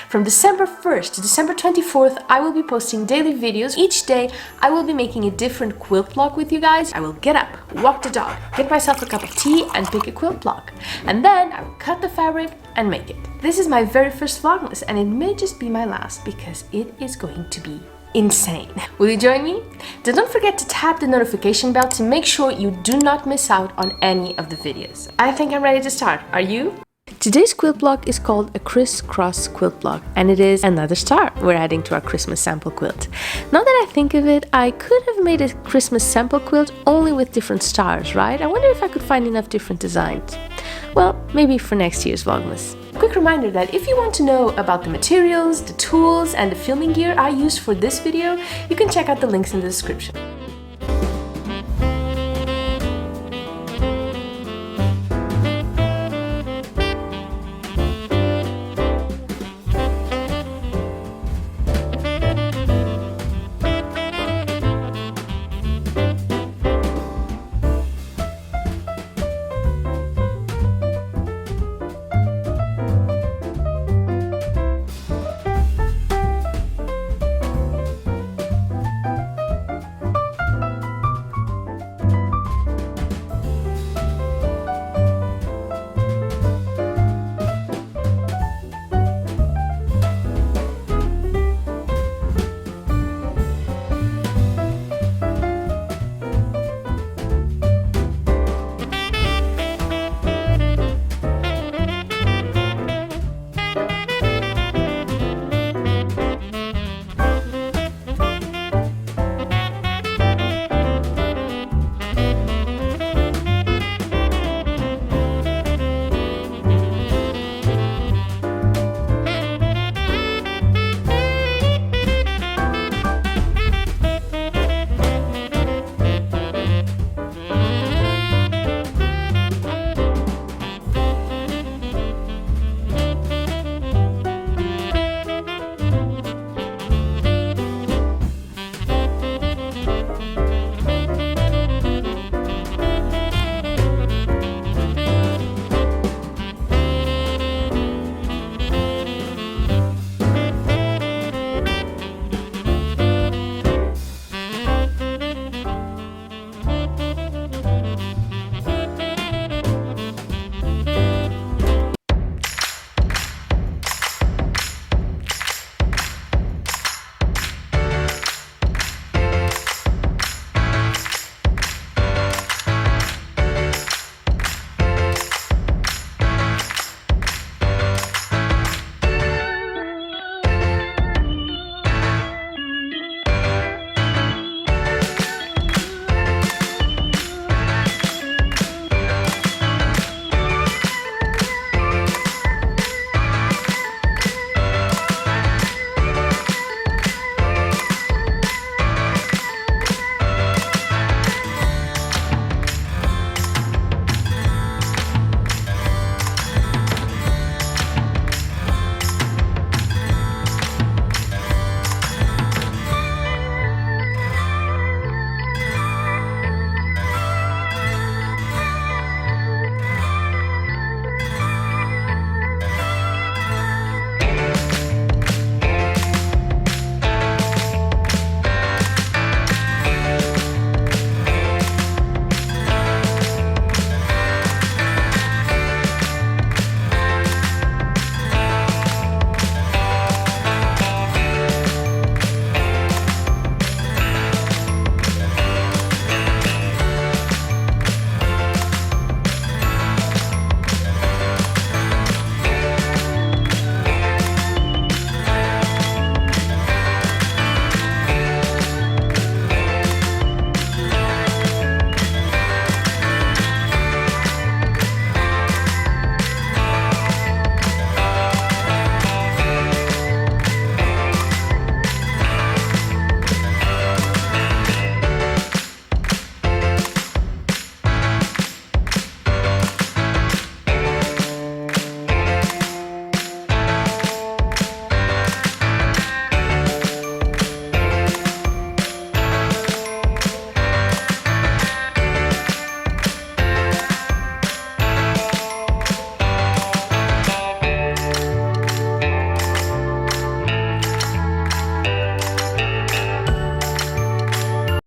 From December 1st to December 24th, I will be posting daily videos. Each day, I will be making a different quilt block with you guys. I will get up, walk the dog, get myself a cup of tea and pick a quilt block. And then I will cut the fabric and make it. This is my very first Vlogmas and it may just be my last because it is going to be insane. Will you join me? Then don't forget to tap the notification bell to make sure you do not miss out on any of the videos. I think I'm ready to start. Are you? Today's quilt block is called a crisscross quilt block and it is another star we're adding to our Christmas sample quilt. Now that I think of it, I could have made a Christmas sample quilt only with different stars, right? I wonder if I could find enough different designs. Well, maybe for next year's Vlogmas. Quick reminder that if you want to know about the materials, the tools, and the filming gear I used for this video, you can check out the links in the description.